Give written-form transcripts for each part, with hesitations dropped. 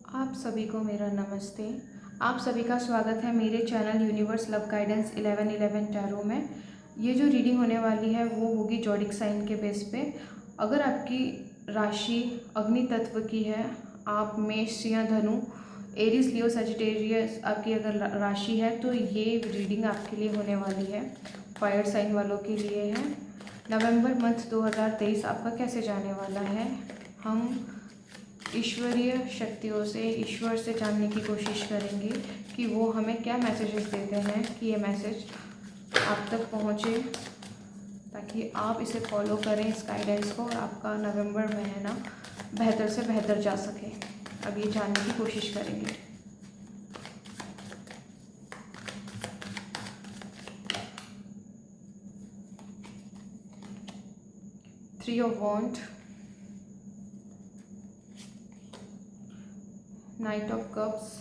आप सभी को मेरा नमस्ते। आप सभी का स्वागत है मेरे channel universe love guidance 1111 tarot में। ये जो रीडिंग होने वाली है वो होगी जॉडिक साइन के बेस पे। अगर आपकी राशि अग्नि तत्व की है, आप मेष या धनु, एरीज, लियो, सजिटेरियस आपकी अगर राशि है तो ये रीडिंग आपके लिए होने वाली है। फायर साइन वालों के लिए है। नवंबर मंथ 2023 आपका कैसे जाने वाला है, हम ईश्वरीय शक्तियों से, ईश्वर से जानने की कोशिश करेंगे कि वो हमें क्या मैसेजेस देते हैं कि ये मैसेज आप तक पहुँचे, ताकि आप इसे फॉलो करें इस गाइडेंस को और आपका नवंबर महीना बेहतर से बेहतर जा सके। अब ये जानने की कोशिश करेंगे। Three of wand, knight of cups,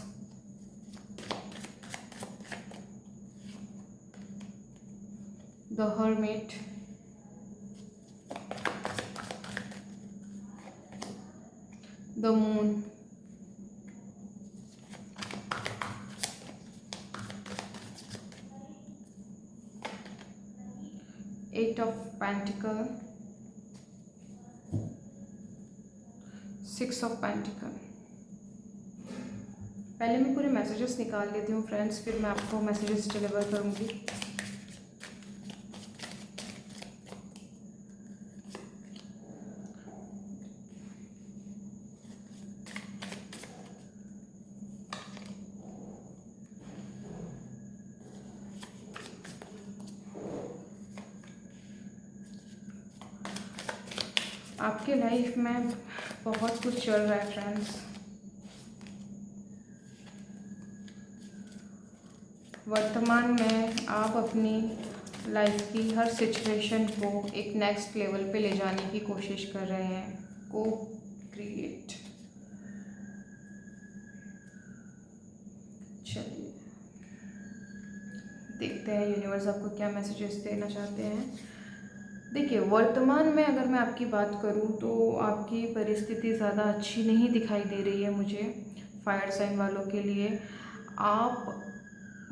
the hermit, the moon, eight of pentacle, six of pentacle. पहले मैं पूरे मैसेजेस निकाल लेती हूँ फ्रेंड्स, फिर मैं आपको मैसेजेस डिलीवर करूँगी। आपके लाइफ में बहुत कुछ चल रहा है फ्रेंड्स। वर्तमान में आप अपनी लाइफ की हर सिचुएशन को एक नेक्स्ट लेवल पे ले जाने की कोशिश कर रहे हैं, को क्रिएट। चलिए देखते हैं यूनिवर्स आपको क्या मैसेजेस देना चाहते हैं। देखिए, वर्तमान में अगर मैं आपकी बात करूं तो आपकी परिस्थिति ज़्यादा अच्छी नहीं दिखाई दे रही है मुझे। फायर साइन वालों के लिए आप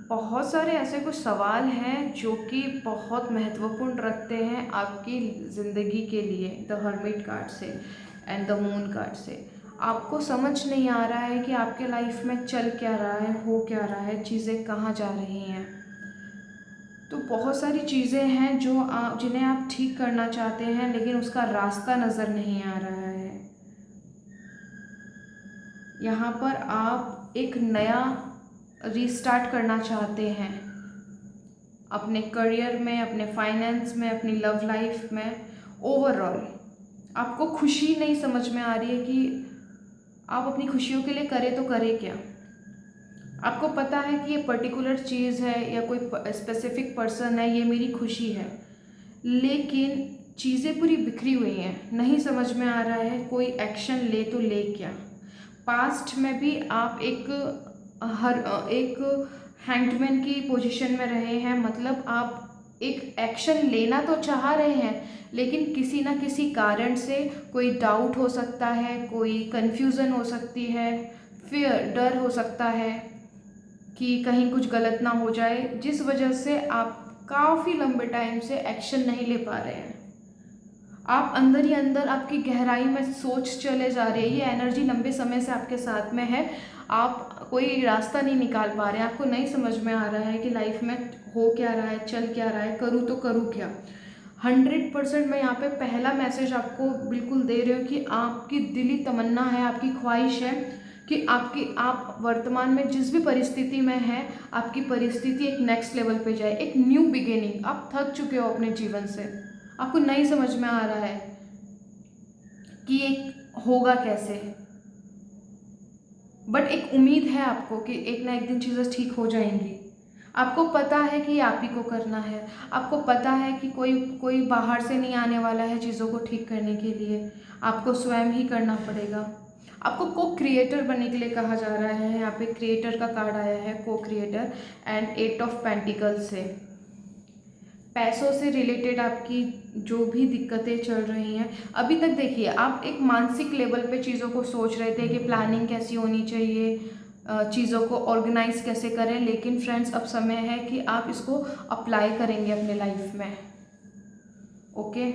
बहुत सारे ऐसे कुछ सवाल हैं जो कि बहुत महत्वपूर्ण रखते हैं आपकी ज़िंदगी के लिए, द हर्मिट कार्ड से एंड द मून कार्ड से। आपको समझ नहीं आ रहा है कि आपके लाइफ में चल क्या रहा है, हो क्या रहा है, चीज़ें कहाँ जा रही हैं। तो बहुत सारी चीज़ें हैं जो आप जिन्हें आप ठीक करना चाहते हैं, लेकिन उसका रास्ता नज़र नहीं आ रहा है। यहाँ पर आप एक नया रीस्टार्ट करना चाहते हैं अपने करियर में, अपने फाइनेंस में, अपनी लव लाइफ में। ओवरऑल आपको खुशी नहीं समझ में आ रही है कि आप अपनी खुशियों के लिए करें तो करें क्या। आपको पता है कि ये पर्टिकुलर चीज़ है या कोई स्पेसिफिक पर्सन है, ये मेरी खुशी है, लेकिन चीज़ें पूरी बिखरी हुई हैं, नहीं समझ में आ रहा है कोई एक्शन ले तो ले क्या। पास्ट में भी आप एक हैंगमैन की पोजीशन में रहे हैं, मतलब आप एक एक्शन लेना तो चाह रहे हैं, लेकिन किसी ना किसी कारण से कोई डाउट हो सकता है, कोई कन्फ्यूज़न हो सकती है, फियर, डर हो सकता है कि कहीं कुछ गलत ना हो जाए, जिस वजह से आप काफ़ी लंबे टाइम से एक्शन नहीं ले पा रहे हैं। आप अंदर ही अंदर आपकी गहराई में सोच चले जा रहे हैं, ये एनर्जी लंबे समय से आपके साथ में है। आप कोई रास्ता नहीं निकाल पा रहे हैं, आपको नहीं समझ में आ रहा है कि लाइफ में हो क्या रहा है, चल क्या रहा है, करूँ तो करूँ क्या। 100% मैं यहाँ पे पहला मैसेज आपको बिल्कुल दे रही हूँ कि आपकी दिली तमन्ना है, आपकी ख्वाहिश है कि आप वर्तमान में जिस भी परिस्थिति में हैं, आपकी परिस्थिति एक नेक्स्ट लेवल पे जाए, एक न्यू बिगिनिंग। आप थक चुके हो अपने जीवन से, आपको नहीं समझ में आ रहा है कि एक होगा कैसे, बट एक उम्मीद है आपको कि एक ना एक दिन चीज़ें ठीक हो जाएंगी। आपको पता है कि आप ही को करना है, आपको पता है कि कोई कोई बाहर से नहीं आने वाला है चीज़ों को ठीक करने के लिए, आपको स्वयं ही करना पड़ेगा। आपको को क्रिएटर बनने के लिए कहा जा रहा है। यहाँ पे क्रिएटर का कार्ड आया है, co creator, and eight of pentacle से पैसों से रिलेटेड आपकी जो भी दिक्कतें चल रही हैं, अभी तक देखिए आप एक मानसिक लेवल पे चीज़ों को सोच रहे थे कि प्लानिंग कैसी होनी चाहिए, चीज़ों को ऑर्गेनाइज कैसे करें, लेकिन फ्रेंड्स अब समय है कि आप इसको अप्लाई करेंगे अपने लाइफ में। ओके,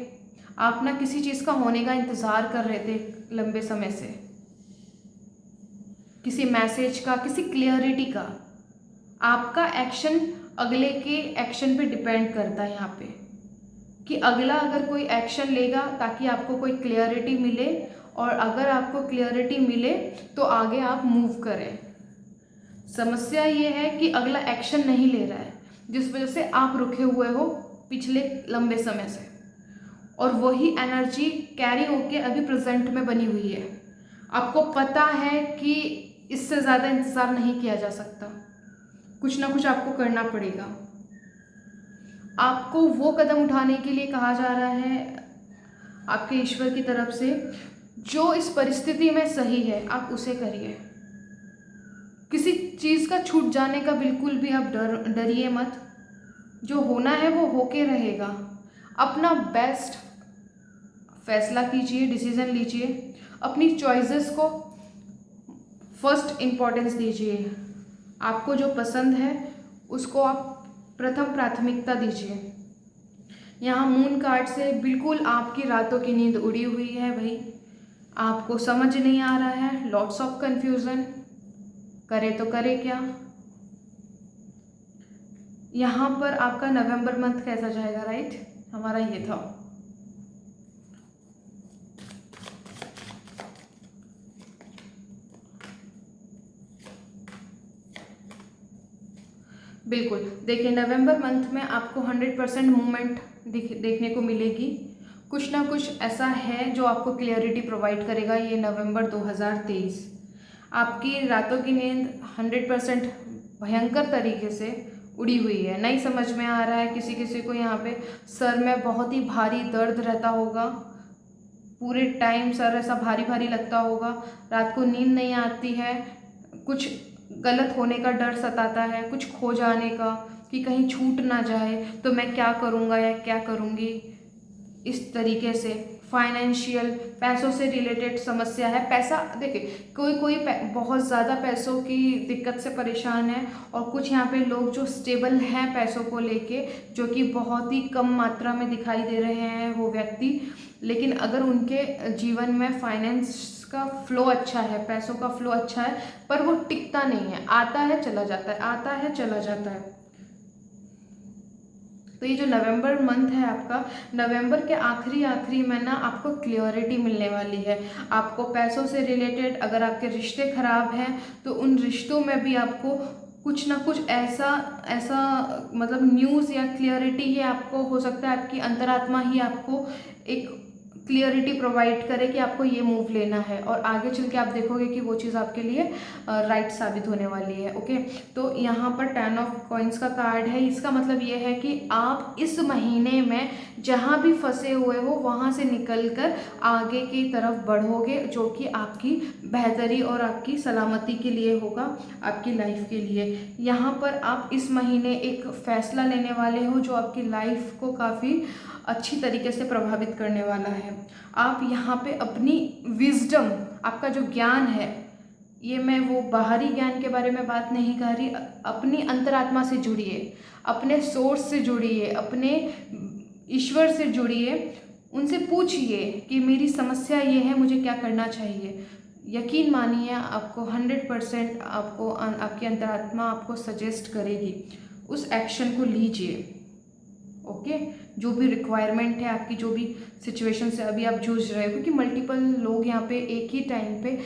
आप ना किसी चीज़ का होने का इंतज़ार कर रहे थे लंबे समय से, किसी मैसेज का, किसी क्लियरिटी का। आपका एक्शन अगले के एक्शन पे डिपेंड करता है यहाँ पे, कि अगला अगर कोई एक्शन लेगा ताकि आपको कोई क्लियरिटी मिले, और अगर आपको क्लियरिटी मिले तो आगे आप मूव करें। समस्या ये है कि अगला एक्शन नहीं ले रहा है, जिस वजह से आप रुके हुए हो पिछले लंबे समय से, और वही एनर्जी कैरी होके अभी प्रेजेंट में बनी हुई है। आपको पता है कि इससे ज़्यादा इंतज़ार नहीं किया जा सकता, कुछ ना कुछ आपको करना पड़ेगा। आपको वो कदम उठाने के लिए कहा जा रहा है आपके ईश्वर की तरफ से जो इस परिस्थिति में सही है, आप उसे करिए। किसी चीज़ का छूट जाने का बिल्कुल भी आप डरिए मत। जो होना है वो होके रहेगा। अपना बेस्ट फैसला कीजिए, डिसीजन लीजिए, अपनी चॉइसेस को फर्स्ट इम्पोर्टेंस दीजिए। आपको जो पसंद है उसको आप प्रथम प्राथमिकता दीजिए। यहाँ मून कार्ड से बिल्कुल आपकी रातों की नींद उड़ी हुई है भाई, आपको समझ नहीं आ रहा है, लॉट्स ऑफ कंफ्यूजन, करे तो करे क्या। यहाँ पर आपका नवंबर मंथ कैसा जाएगा, राइट, हमारा ये था। बिल्कुल, देखिए नवंबर मंथ में आपको 100% मूवमेंट देखने को मिलेगी। कुछ ना कुछ ऐसा है जो आपको क्लियरिटी प्रोवाइड करेगा ये नवंबर 2023। आपकी रातों की नींद 100% भयंकर तरीके से उड़ी हुई है, नहीं समझ में आ रहा है। किसी किसी को यहाँ पे सर में बहुत ही भारी दर्द रहता होगा, पूरे टाइम सर ऐसा भारी भारी लगता होगा, रात को नींद नहीं आती है, कुछ गलत होने का डर सताता है, कुछ खो जाने का, कि कहीं छूट ना जाए तो मैं क्या करूँगा या क्या करूँगी। इस तरीके से फाइनेंशियल, पैसों से रिलेटेड समस्या है। पैसा देखिए, कोई कोई बहुत ज़्यादा पैसों की दिक्कत से परेशान है, और कुछ यहाँ पे लोग जो स्टेबल हैं पैसों को लेके, जो कि बहुत ही कम मात्रा में दिखाई दे रहे हैं वो व्यक्ति। लेकिन अगर उनके जीवन में फाइनेंस का फ्लो अच्छा है, पैसों का फ्लो अच्छा है, पर वो टिकता नहीं है, आता है चला जाता है, आता है चला जाता है। तो ये जो नवंबर मंथ है आपका, नवंबर के आखिरी में ना आपको क्लियरिटी मिलने वाली है। आपको पैसों से रिलेटेड, अगर आपके रिश्ते खराब हैं तो उन रिश्तों में भी आपको कुछ ना कुछ ऐसा मतलब न्यूज़ या क्लियरिटी ही आपको हो सकता है, आपकी अंतरात्मा ही आपको एक क्लियरिटी प्रोवाइड करे कि आपको ये मूव लेना है, और आगे चल के आप देखोगे कि वो चीज़ आपके लिए राइट साबित होने वाली है। ओके, तो यहाँ पर 10 ऑफ कॉइंस का कार्ड है। इसका मतलब ये है कि आप इस महीने में जहाँ भी फंसे हुए हो वहाँ से निकलकर आगे की तरफ बढ़ोगे, जो कि आपकी बेहतरी और आपकी सलामती के लिए होगा, आपकी लाइफ के लिए। यहाँ पर आप इस महीने एक फैसला लेने वाले हो जो आपकी लाइफ को काफ़ी अच्छी तरीके से प्रभावित करने वाला है। आप यहाँ पे अपनी विजडम, आपका जो ज्ञान है, ये मैं वो बाहरी ज्ञान के बारे में बात नहीं कर रही, अपनी अंतरात्मा से जुड़िए, अपने सोर्स से जुड़िए, अपने ईश्वर से जुड़िए, उनसे पूछिए कि मेरी समस्या ये है, मुझे क्या करना चाहिए। यकीन मानिए आपको 100% आपको आपकी अंतरात्मा आपको सजेस्ट करेगी, उस एक्शन को लीजिए। ओके, जो भी रिक्वायरमेंट है आपकी, जो भी सिचुएशन से अभी आप जूझ रहे हो, क्योंकि मल्टीपल लोग यहाँ पे एक ही टाइम पे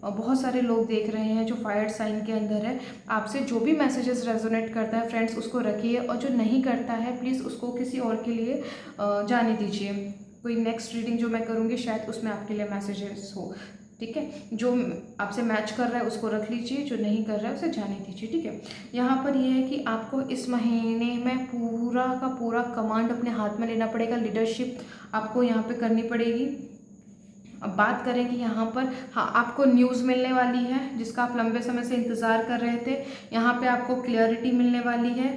बहुत सारे लोग देख रहे हैं जो फायर साइन के अंदर है। आपसे जो भी मैसेजेस रेजोनेट करता है फ्रेंड्स, उसको रखिए, और जो नहीं करता है प्लीज़ उसको किसी और के लिए जाने दीजिए। कोई नेक्स्ट रीडिंग जो मैं करूँगी शायद उसमें आपके लिए मैसेजेस हो, ठीक है। जो आपसे मैच कर रहा है उसको रख लीजिए, जो नहीं कर रहा है उसे जाने दीजिए, ठीक है। यहाँ पर यह है कि आपको इस महीने में पूरा का पूरा कमांड अपने हाथ में लेना पड़ेगा, लीडरशिप आपको यहाँ पे करनी पड़ेगी। अब बात करें कि यहाँ पर, हाँ, आपको न्यूज़ मिलने वाली है जिसका आप लंबे समय से इंतज़ार कर रहे थे। यहाँ पे आपको क्लियरिटी मिलने वाली है।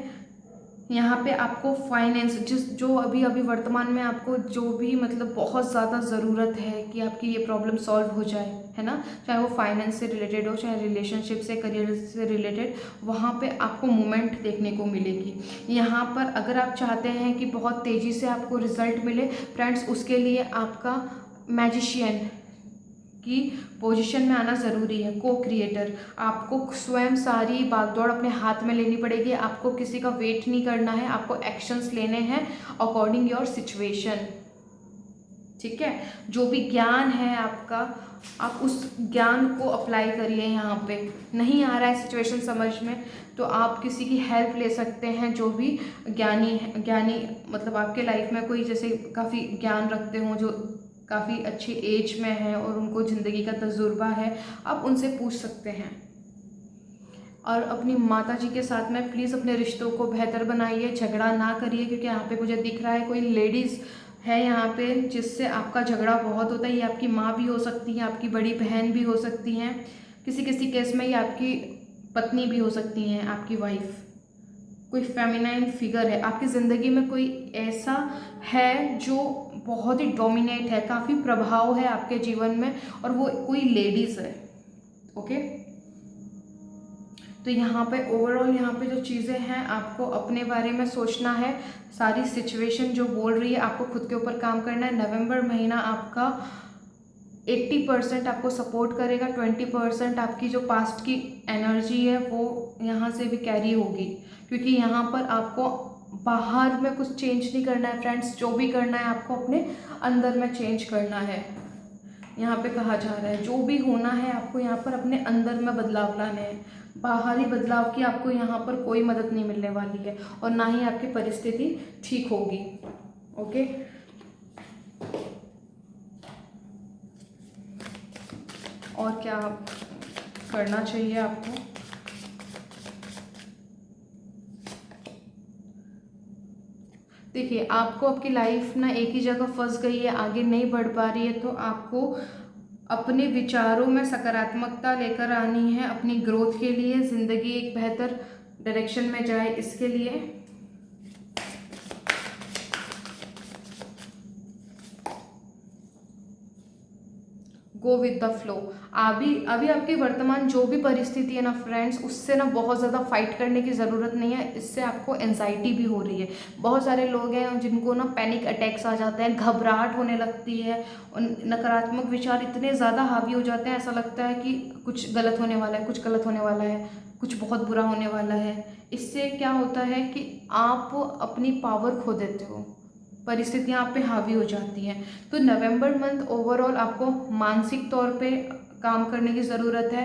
यहाँ पे आपको फाइनेंस जो अभी अभी वर्तमान में आपको जो भी मतलब बहुत ज़्यादा ज़रूरत है कि आपकी ये प्रॉब्लम सॉल्व हो जाए, है ना, चाहे वो फाइनेंस से रिलेटेड हो, चाहे रिलेशनशिप से, करियर से रिलेटेड, वहाँ पे आपको मूवमेंट देखने को मिलेगी। यहाँ पर अगर आप चाहते हैं कि बहुत तेज़ी से आपको रिजल्ट मिले फ्रेंड्स, उसके लिए आपका मैजिशियन की पोजीशन में आना ज़रूरी है। को क्रिएटर, आपको स्वयं सारी बागडोर अपने हाथ में लेनी पड़ेगी। आपको किसी का वेट नहीं करना है, आपको एक्शंस लेने हैं अकॉर्डिंग योर सिचुएशन, ठीक है। जो भी ज्ञान है आपका, आप उस ज्ञान को अप्लाई करिए। यहाँ पे नहीं आ रहा है सिचुएशन समझ में, तो आप किसी की हेल्प ले सकते हैं, जो भी ज्ञानी मतलब आपके लाइफ में कोई जैसे काफ़ी ज्ञान रखते हों, जो काफ़ी अच्छी एज में है और उनको ज़िंदगी का तजुर्बा है, आप उनसे पूछ सकते हैं। और अपनी माता जी के साथ में प्लीज़ अपने रिश्तों को बेहतर बनाइए, झगड़ा ना करिए, क्योंकि यहाँ पे मुझे दिख रहा है कोई लेडीज़ है यहाँ पे जिससे आपका झगड़ा बहुत होता है। ये आपकी माँ भी हो सकती है, आपकी बड़ी बहन भी हो सकती हैं, किसी किसी केस में ये आपकी पत्नी भी हो सकती हैं, आपकी वाइफ। कोई फेमिनाइन फिगर है आपकी ज़िंदगी में, कोई ऐसा है जो बहुत ही डोमिनेट है, काफ़ी प्रभाव है आपके जीवन में, और वो कोई लेडीज़ है, ओके। तो यहाँ पे ओवरऑल यहाँ पे जो चीज़ें हैं, आपको अपने बारे में सोचना है। सारी सिचुएशन जो बोल रही है, आपको खुद के ऊपर काम करना है। नवंबर महीना आपका 80% आपको सपोर्ट करेगा, 20% आपकी जो पास्ट की एनर्जी है वो यहाँ से भी कैरी होगी, क्योंकि यहाँ पर आपको बाहर में कुछ चेंज नहीं करना है फ्रेंड्स, जो भी करना है आपको अपने अंदर में चेंज करना है। यहाँ पे कहा जा रहा है जो भी होना है आपको यहाँ पर अपने अंदर में बदलाव लाने हैं। बाहरी बदलाव की आपको यहाँ पर कोई मदद नहीं मिलने वाली है, और ना ही आपकी परिस्थिति ठीक होगी, ओके। और क्या करना चाहिए आपको? देखिए, आपको आपकी लाइफ ना एक ही जगह फंस गई है, आगे नहीं बढ़ पा रही है, तो आपको अपने विचारों में सकारात्मकता लेकर आनी है अपनी ग्रोथ के लिए। ज़िंदगी एक बेहतर डायरेक्शन में जाए, इसके लिए गो विद द फ्लो। अभी आपकी वर्तमान जो भी परिस्थिति है ना फ्रेंड्स, उससे ना बहुत ज़्यादा फाइट करने की ज़रूरत नहीं है। इससे आपको एंजाइटी भी हो रही है। बहुत सारे लोग हैं जिनको ना पैनिक अटैक्स आ जाते हैं, घबराहट होने लगती है, नकारात्मक विचार इतने ज़्यादा हावी हो जाते हैं, ऐसा लगता है कि कुछ गलत होने वाला है, कुछ गलत होने वाला है, कुछ बहुत बुरा होने वाला है। इससे क्या होता है कि आप अपनी पावर खो देते हो, परिस्थितियाँ आप पे हावी हो जाती हैं। तो नवंबर मंथ ओवरऑल आपको मानसिक तौर पे काम करने की ज़रूरत है।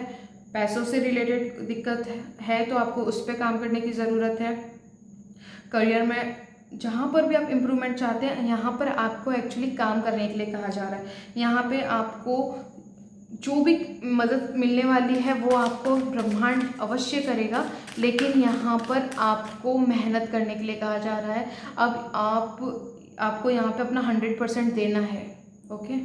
पैसों से रिलेटेड दिक्कत है तो आपको उस पर काम करने की ज़रूरत है। करियर में जहाँ पर भी आप इम्प्रूवमेंट चाहते हैं, यहाँ पर आपको एक्चुअली काम करने के लिए कहा जा रहा है। यहाँ पे आपको जो भी मदद मिलने वाली है वो आपको ब्रह्मांड अवश्य करेगा, लेकिन यहाँ पर आपको मेहनत करने के लिए कहा जा रहा है। अब आपको यहाँ पे अपना 100% देना है, ओके।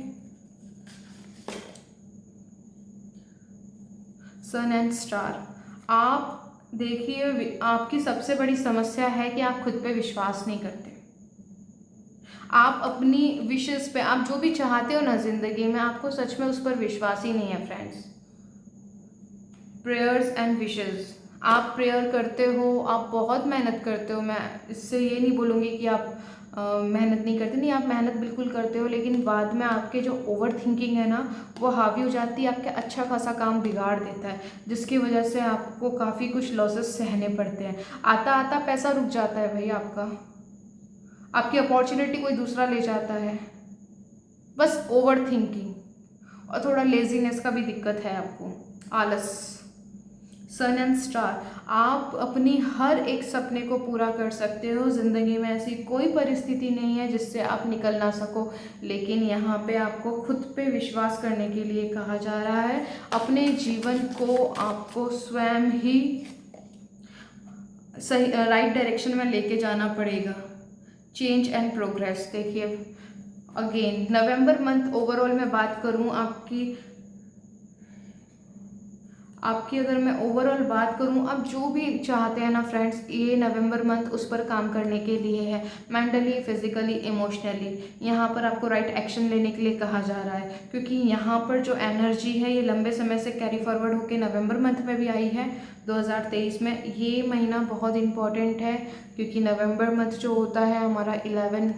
सन एंड स्टार, आप देखिए, आपकी सबसे बड़ी समस्या है कि आप खुद पे विश्वास नहीं करते। आप अपनी विशेस पे, आप जो भी चाहते हो ना ज़िंदगी में, आपको सच में उस पर विश्वास ही नहीं है फ्रेंड्स। प्रेयर्स एंड विशेस, आप प्रेयर करते हो, आप बहुत मेहनत करते हो। मैं इससे ये नहीं बोलूँगी कि आप मेहनत नहीं करते, नहीं, आप मेहनत बिल्कुल करते हो, लेकिन बाद में आपके जो ओवर थिंकिंग है ना, वो हावी हो जाती है, आपके अच्छा खासा काम बिगाड़ देता है, जिसकी वजह से आपको काफ़ी कुछ लॉसेस सहने पड़ते हैं। आता आता पैसा रुक जाता है भाई आपका, आपकी अपॉर्चुनिटी कोई दूसरा ले जाता है। बस ओवर थिंकिंग और थोड़ा लेजीनेस का भी दिक्कत है आपको, आलस। सन एंड स्टार, आप अपनी हर एक सपने को पूरा कर सकते हो। ज़िंदगी में ऐसी कोई परिस्थिति नहीं है जिससे आप निकल ना सको, लेकिन यहाँ पे आपको खुद पे विश्वास करने के लिए कहा जा रहा है। अपने जीवन को आपको स्वयं ही सही राइट डायरेक्शन में लेके जाना पड़ेगा। चेंज एंड प्रोग्रेस, देखिए अगेन नवंबर मंथ ओवरऑल मैं बात करूँ आपकी अगर मैं ओवरऑल बात करूं, आप जो भी चाहते हैं ना फ्रेंड्स, ये नवंबर मंथ उस पर काम करने के लिए है। मेंटली, फिजिकली, इमोशनली यहाँ पर आपको राइट एक्शन लेने के लिए कहा जा रहा है, क्योंकि यहाँ पर जो एनर्जी है ये लंबे समय से कैरी फॉरवर्ड होकर नवंबर मंथ में भी आई है 2023 में। ये महीना बहुत इम्पॉर्टेंट है, क्योंकि नवंबर मंथ जो होता है हमारा 11,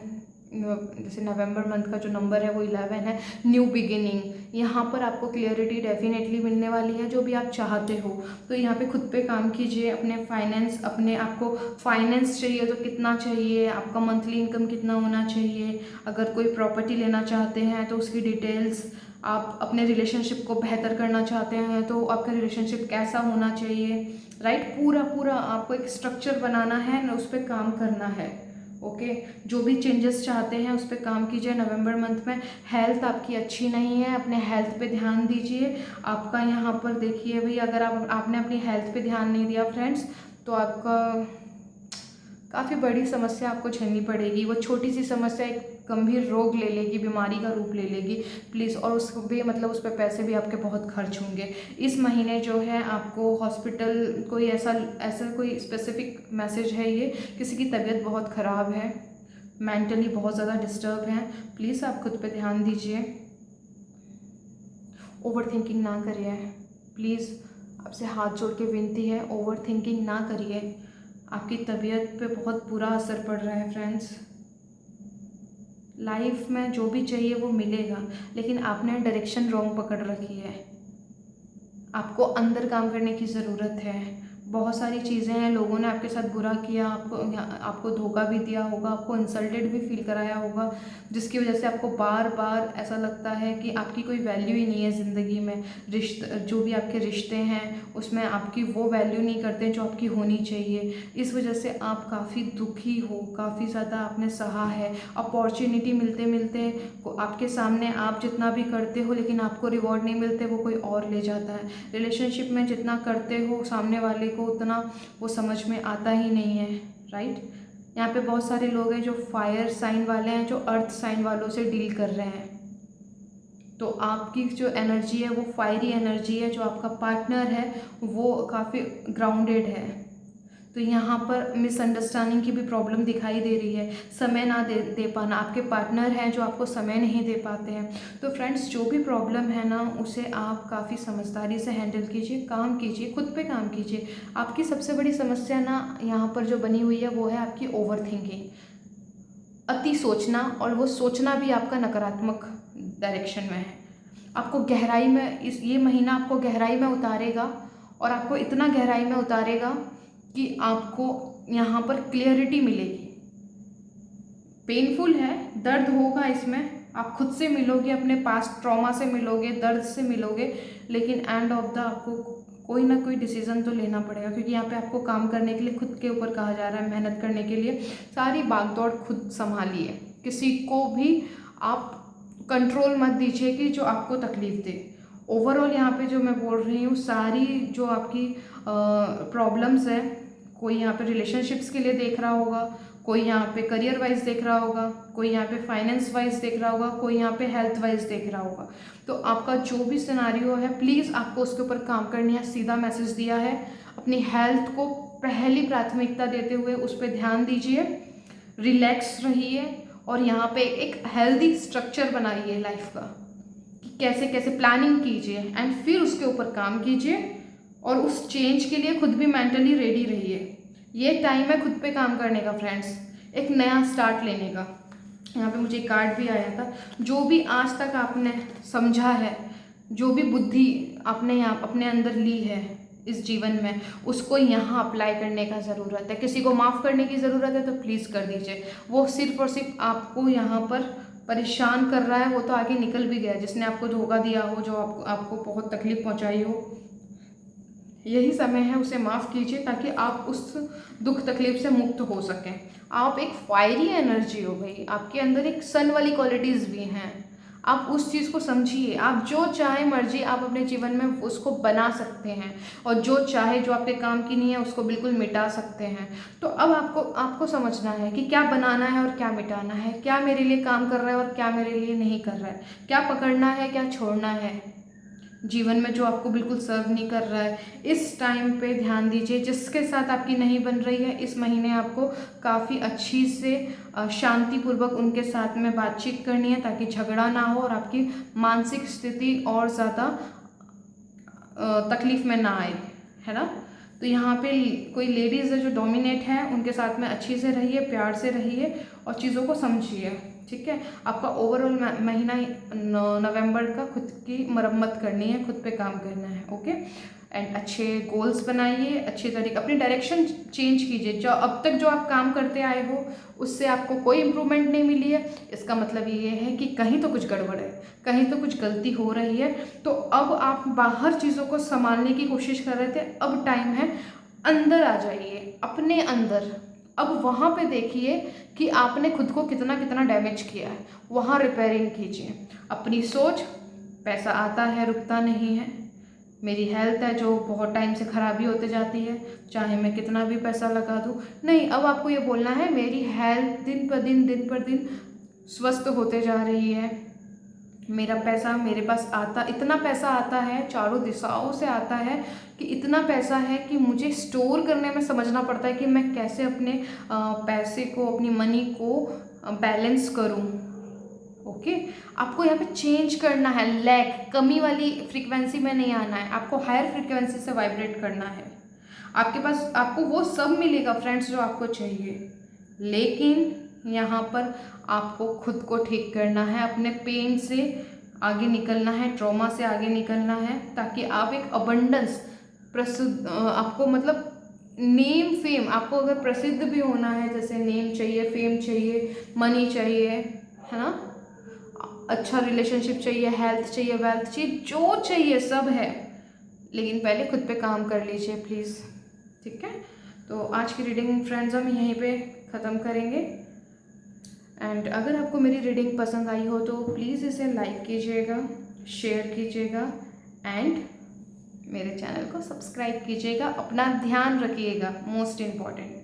जैसे नवंबर मंथ का जो नंबर है वो 11 है, न्यू बिगिनिंग। यहाँ पर आपको क्लियरिटी डेफिनेटली मिलने वाली है, जो भी आप चाहते हो। तो यहाँ पे खुद पे काम कीजिए, अपने फाइनेंस, अपने आपको फाइनेंस चाहिए तो कितना चाहिए, आपका मंथली इनकम कितना होना चाहिए, अगर कोई प्रॉपर्टी लेना चाहते हैं तो उसकी डिटेल्स, आप अपने रिलेशनशिप को बेहतर करना चाहते हैं तो आपका रिलेशनशिप कैसा होना चाहिए, राइट। पूरा पूरा आपको एक स्ट्रक्चर बनाना है ना, उस पर काम करना है। ओके, जो भी चेंजेस चाहते हैं उस पर काम कीजिए नवंबर मंथ में। हेल्थ आपकी अच्छी नहीं है, अपने हेल्थ पे ध्यान दीजिए। आपका यहाँ पर देखिए भाई, अगर आपने अपनी हेल्थ पे ध्यान नहीं दिया फ्रेंड्स, तो आपका काफ़ी बड़ी समस्या आपको झेलनी पड़ेगी। वो छोटी सी समस्या एक गंभीर रोग ले लेगी, बीमारी का रूप ले लेगी प्लीज़। और उस भी मतलब उस पर पैसे भी आपके बहुत खर्च होंगे। इस महीने जो है आपको हॉस्पिटल, कोई ऐसा कोई स्पेसिफिक मैसेज है ये, किसी की तबीयत बहुत ख़राब है, मेंटली बहुत ज़्यादा डिस्टर्ब है, प्लीज़ आप खुद पे ध्यान दीजिए। ओवर थिंकिंग ना करिए प्लीज़, आपसे हाथ जोड़ के विनती है, ओवर थिंकिंग ना करिए। आपकी तबीयत पे बहुत बुरा असर पड़ रहा है फ्रेंड्स। लाइफ में जो भी चाहिए वो मिलेगा, लेकिन आपने डायरेक्शन रॉन्ग पकड़ रखी है। आपको अंदर काम करने की ज़रूरत है। बहुत सारी चीज़ें हैं, लोगों ने आपके साथ बुरा किया, आपको धोखा भी दिया होगा, आपको इंसल्टेड भी फील कराया होगा, जिसकी वजह से आपको बार बार ऐसा लगता है कि आपकी कोई वैल्यू ही नहीं है ज़िंदगी में। जो भी आपके रिश्ते हैं उसमें आपकी वो वैल्यू नहीं करते जो आपकी होनी चाहिए। इस वजह से आप काफ़ी दुखी हो, काफ़ी ज़्यादा आपने सहा है। अपॉर्चुनिटी मिलते मिलते आपके सामने आप जितना भी करते हो, लेकिन आपको रिवॉर्ड नहीं मिलते, वो कोई और ले जाता है। रिलेशनशिप में जितना करते हो सामने वाले को, उतना वो समझ में आता ही नहीं है, राइट। यहाँ पे बहुत सारे लोग हैं जो फायर साइन वाले हैं, जो अर्थ साइन वालों से डील कर रहे हैं। तो आपकी जो एनर्जी है वो फायरी एनर्जी है, जो आपका पार्टनर है वो काफ़ी ग्राउंडेड है। तो यहाँ पर मिसअंडरस्टैंडिंग की भी प्रॉब्लम दिखाई दे रही है। समय ना दे पाना, आपके पार्टनर हैं जो आपको समय नहीं दे पाते हैं। तो फ्रेंड्स, जो भी प्रॉब्लम है ना, उसे आप काफ़ी समझदारी से हैंडल कीजिए, काम कीजिए, खुद पे काम कीजिए। आपकी सबसे बड़ी समस्या ना यहाँ पर जो बनी हुई है वो है आपकी ओवर थिंकिंग, अति सोचना, और वो सोचना भी आपका नकारात्मक डायरेक्शन में है। आपको गहराई में ये महीना आपको गहराई में उतारेगा, और आपको इतना गहराई में उतारेगा कि आपको यहाँ पर क्लियरिटी मिलेगी। पेनफुल है, दर्द होगा इसमें, आप खुद से मिलोगे, अपने पास्ट ट्रॉमा से मिलोगे, दर्द से मिलोगे, लेकिन एंड ऑफ द आपको कोई ना कोई डिसीजन तो लेना पड़ेगा, क्योंकि यहाँ पे आपको काम करने के लिए खुद के ऊपर कहा जा रहा है, मेहनत करने के लिए। सारी भागदौड़ खुद संभालिए, किसी को भी आप कंट्रोल मत दीजिए कि जो आपको तकलीफ दे। ओवरऑल यहाँ पे जो मैं बोल रही हूँ, सारी जो आपकी प्रॉब्लम्स है, कोई यहाँ पे रिलेशनशिप्स के लिए देख रहा होगा, कोई यहाँ पे करियर वाइज देख रहा होगा, कोई यहाँ पे फाइनेंस वाइज देख रहा होगा, कोई यहाँ पे हेल्थ वाइज देख रहा होगा। तो आपका जो भी सिनारियो है, प्लीज़ आपको उसके ऊपर काम करनी है। सीधा मैसेज दिया है, अपनी हेल्थ को पहली प्राथमिकता देते हुए उस पर ध्यान दीजिए, रिलैक्स रहिए, और यहाँ पे एक हेल्दी स्ट्रक्चर बनाइए लाइफ का, कि कैसे कैसे प्लानिंग कीजिए, एंड फिर उसके ऊपर काम कीजिए, और उस चेंज के लिए खुद भी मेंटली रेडी रहिए। ये टाइम है खुद पे काम करने का फ्रेंड्स, एक नया स्टार्ट लेने का। यहाँ पे मुझे कार्ड भी आया था, जो भी आज तक आपने समझा है, जो भी बुद्धि आपने यहाँ अपने अंदर ली है इस जीवन में, उसको यहाँ अप्लाई करने का ज़रूरत है। किसी को माफ़ करने की ज़रूरत है तो प्लीज़ कर दीजिए। वो सिर्फ और सिर्फ आपको यहाँ पर परेशान कर रहा है, वो तो आगे निकल भी गया, जिसने आपको धोखा दिया हो, जो आपको बहुत तकलीफ पहुँचाई हो। यही समय है, उसे माफ़ कीजिए, ताकि आप उस दुख तकलीफ से मुक्त हो सकें। आप एक फायरी एनर्जी हो भाई, आपके अंदर एक सन वाली क्वालिटीज़ भी हैं। आप उस चीज़ को समझिए, आप जो चाहे मर्जी आप अपने जीवन में उसको बना सकते हैं, और जो चाहे जो आपके काम की नहीं है उसको बिल्कुल मिटा सकते हैं। तो अब आपको समझना है कि क्या बनाना है और क्या मिटाना है, क्या मेरे लिए काम कर रहा है और क्या मेरे लिए नहीं कर रहा है, क्या पकड़ना है क्या छोड़ना है। जीवन में जो आपको बिल्कुल सर्व नहीं कर रहा है, इस टाइम पे ध्यान दीजिए। जिसके साथ आपकी नहीं बन रही है, इस महीने आपको काफ़ी अच्छी से शांतिपूर्वक उनके साथ में बातचीत करनी है, ताकि झगड़ा ना हो और आपकी मानसिक स्थिति और ज़्यादा तकलीफ़ में ना आए, है ना। तो यहाँ पे कोई लेडीज़ है जो डोमिनेट है, उनके साथ में अच्छी से रहिए, प्यार से रहिए और चीज़ों को समझिए, ठीक है। आपका ओवरऑल महीना नवंबर का खुद की मरम्मत करनी है, खुद पे काम करना है, ओके। एंड अच्छे गोल्स बनाइए, अच्छे तरीके अपनी डायरेक्शन चेंज कीजिए। जो अब तक जो आप काम करते आए हो उससे आपको कोई इम्प्रूवमेंट नहीं मिली है, इसका मतलब ये है कि कहीं तो कुछ गड़बड़ है, कहीं तो कुछ गलती हो रही है। तो अब आप बाहर चीज़ों को संभालने की कोशिश कर रहे थे, अब टाइम है अंदर आ जाइए, अपने अंदर। अब वहाँ पे देखिए कि आपने खुद को कितना कितना डैमेज किया है, वहाँ रिपेयरिंग कीजिए अपनी सोच। पैसा आता है, रुकता नहीं है। मेरी हेल्थ है जो बहुत टाइम से ख़राबी होते जाती है, चाहे मैं कितना भी पैसा लगा दूँ, नहीं। अब आपको ये बोलना है मेरी हेल्थ दिन पर दिन स्वस्थ होते जा रही है। मेरा पैसा मेरे पास आता, इतना पैसा आता है, चारों दिशाओं से आता है कि इतना पैसा है कि मुझे स्टोर करने में समझना पड़ता है कि मैं कैसे अपने पैसे को, अपनी मनी को बैलेंस करूं, ओके। आपको यहाँ पे चेंज करना है, लैक कमी वाली फ्रीक्वेंसी में नहीं आना है, आपको हायर फ्रीक्वेंसी से वाइब्रेट करना है। आपके पास आपको वो सब मिलेगा फ्रेंड्स जो आपको चाहिए, लेकिन यहाँ पर आपको खुद को ठीक करना है, अपने पेन से आगे निकलना है, ट्रॉमा से आगे निकलना है, ताकि आप एक अबंडेंस प्रसिद्ध आपको मतलब नेम फेम, आपको अगर प्रसिद्ध भी होना है, जैसे नेम चाहिए, फेम चाहिए, मनी चाहिए, है ना, अच्छा रिलेशनशिप चाहिए, हेल्थ चाहिए, वेल्थ चाहिए, जो चाहिए सब है, लेकिन पहले खुद पे काम कर लीजिए प्लीज़, ठीक है। तो आज की रीडिंग फ्रेंड्स हम यहीं पे ख़त्म करेंगे। एंड अगर आपको मेरी रीडिंग पसंद आई हो तो प्लीज़ इसे लाइक कीजिएगा, शेयर कीजिएगा एंड मेरे चैनल को सब्सक्राइब कीजिएगा। अपना ध्यान रखिएगा, मोस्ट इम्पॉर्टेंट।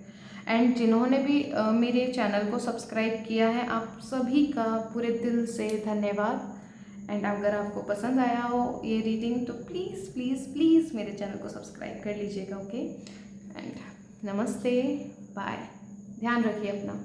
एंड जिन्होंने भी मेरे चैनल को सब्सक्राइब किया है, आप सभी का पूरे दिल से धन्यवाद। एंड अगर आपको पसंद आया हो ये रीडिंग तो प्लीज़ प्लीज़ प्लीज़ मेरे चैनल को सब्सक्राइब कर लीजिएगा, ओके। एंड नमस्ते, बाय, ध्यान रखिए अपना।